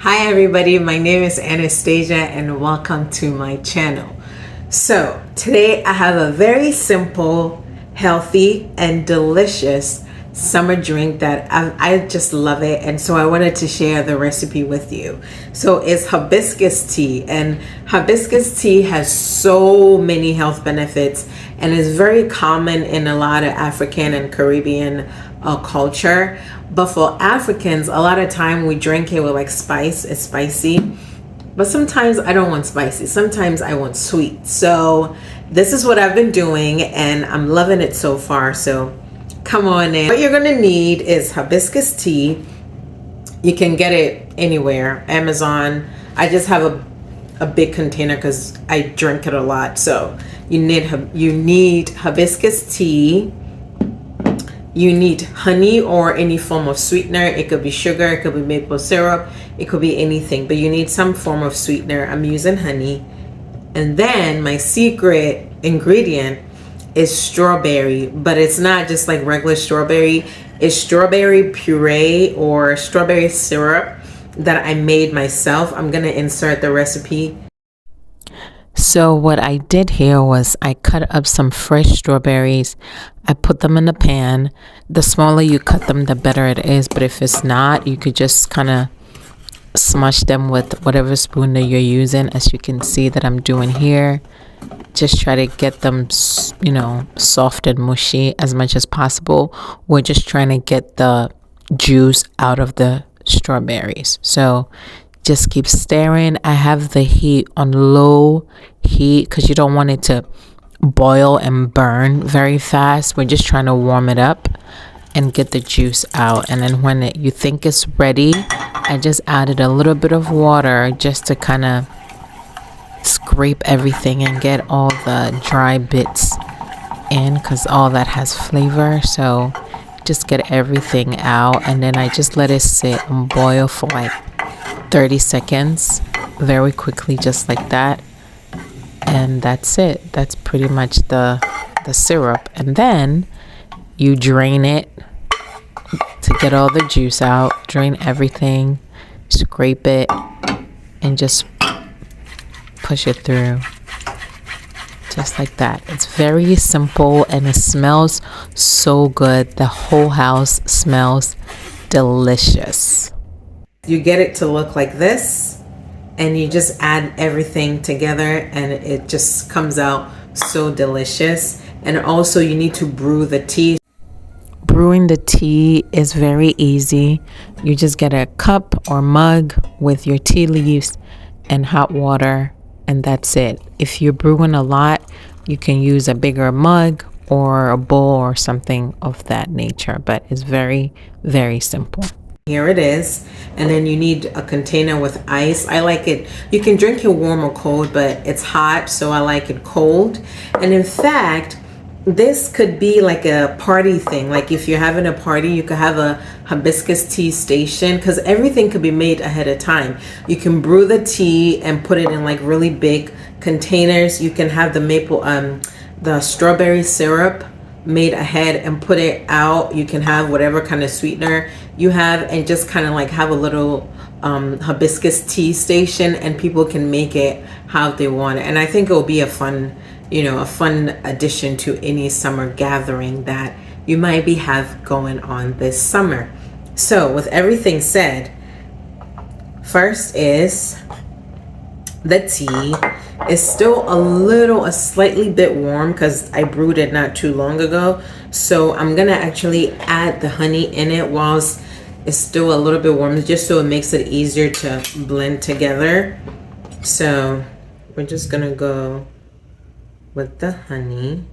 Hi everybody, my name is Anastasia and welcome to my channel. So today I have a very simple, healthy and delicious summer drink that I just love it, and so I wanted to share the recipe with you. So it's hibiscus tea, and hibiscus tea has so many health benefits and is very common in a lot of African and Caribbean culture. But for Africans, a lot of time we drink it with like spice. It's spicy, but sometimes I don't want spicy. Sometimes I want sweet. So this is what I've been doing and I'm loving it so far. So come on in. What you're gonna need is hibiscus tea. You can get it anywhere, Amazon. I just have a big container because I drink it a lot. So you need hibiscus tea. You need honey or any form of sweetener. It could be sugar, it could be maple syrup, it could be anything, but you need some form of sweetener. I'm using honey. And then my secret ingredient is strawberry, but it's not just like regular strawberry. It's strawberry puree or strawberry syrup that I made myself. I'm gonna insert the recipe. So what I did here was I cut up some fresh strawberries. I put them in the pan. The smaller you cut them, the better it is. But if it's not, you could just kind of smush them with whatever spoon that you're using. As you can see that I'm doing here. Just try to get them, soft and mushy as much as possible. We're just trying to get the juice out of the strawberries. So just keep stirring. I have the heat on low heat because you don't want it to boil and burn very fast. We're just trying to warm it up and get the juice out. And then when you think it's ready, I just added a little bit of water just to kind of scrape everything and get all the dry bits in because all that has flavor. So just get everything out, and then I just let it sit and boil for like 30 seconds very quickly, just like that. And that's it. That's pretty much the syrup. And then you drain it to get all the juice out. Drain everything, scrape it, and just push it through. Just like that. It's very simple and it smells so good. The whole house smells delicious. You get it to look like this, and you just add everything together and it just comes out so delicious. And also you need to brew the tea. Brewing the tea is very easy. You just get a cup or mug with your tea leaves and hot water, and that's it. If you're brewing a lot, you can use a bigger mug or a bowl or something of that nature, but it's very, very simple. Here it is. And then you need a container with ice. I like it, you can drink it warm or cold, but it's hot, so I like it cold. And in fact, this could be like a party thing. Like if you're having a party, you could have a hibiscus tea station, because everything could be made ahead of time. You can brew the tea and put it in like really big containers. You can have the strawberry syrup made ahead and put it out. You can have whatever kind of sweetener you have and just kind of like have a little hibiscus tea station, and people can make it how they want it. And I think it will be a fun addition to any summer gathering that you might have going on this summer. So with everything said, first is the tea. Is still a slightly bit warm because I brewed it not too long ago. So I'm gonna actually add the honey in it whilst it's still a little bit warm, just so it makes it easier to blend together. So we're just gonna go with the honey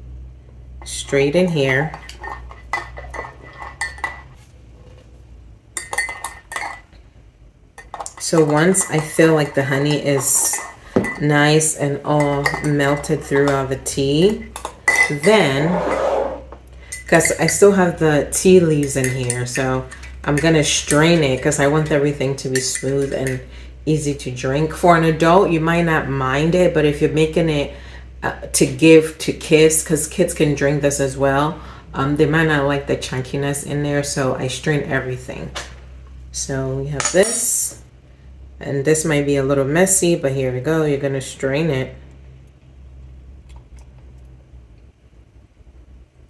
straight in here. So once I feel like the honey is nice and all melted throughout the tea, then, because I still have the tea leaves in here, so I'm gonna strain it because I want everything to be smooth and easy to drink. For an adult, you might not mind it, but if you're making it to give to kids, because kids can drink this as well, they might not like the chunkiness in there, so I strain everything. So we have this. And this might be a little messy, but here we go. You're going to strain it.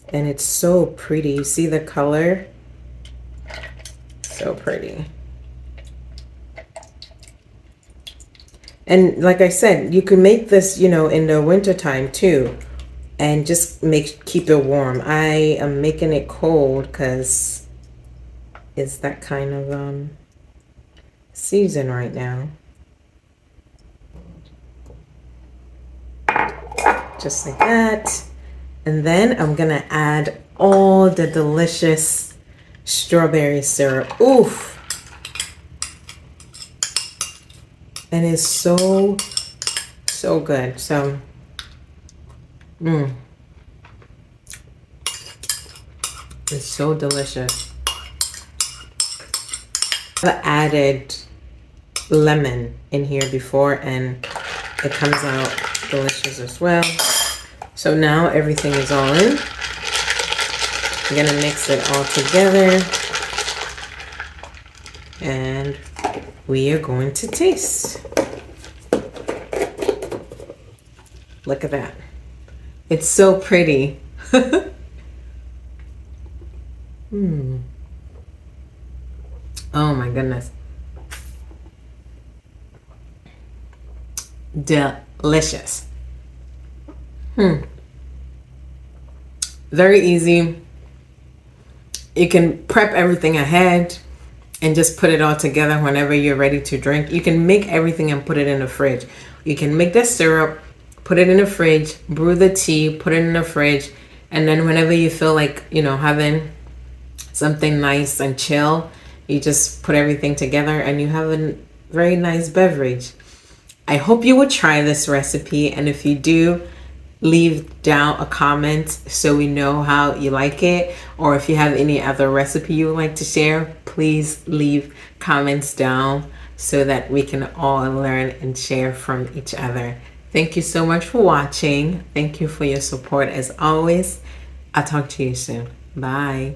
And it's so pretty. You see the color? So pretty. And like I said, you can make this, you know, in the winter time too, and just keep it warm. I am making it cold because it's that kind of season right now. Just like that. And then I'm gonna add all the delicious strawberry syrup. Oof. And it's so good. So, it's so delicious. I've added lemon in here before, and it comes out delicious as well. So now everything is all in. I'm gonna mix it all together, and we are going to taste. Look at that. It's so pretty. Oh my goodness. Delicious. Very easy. You can prep everything ahead and just put it all together whenever you're ready to drink. You can make everything and put it in the fridge. You can make the syrup, put it in the fridge, brew the tea, put it in the fridge, and then whenever you feel like, you know, having something nice and chill, you just put everything together and you have a very nice beverage. I hope you will try this recipe, and if you do, leave down a comment so we know how you like it, or if you have any other recipe you would like to share, please leave comments down so that we can all learn and share from each other. Thank you so much for watching. Thank you for your support as always. I'll talk to you soon. Bye.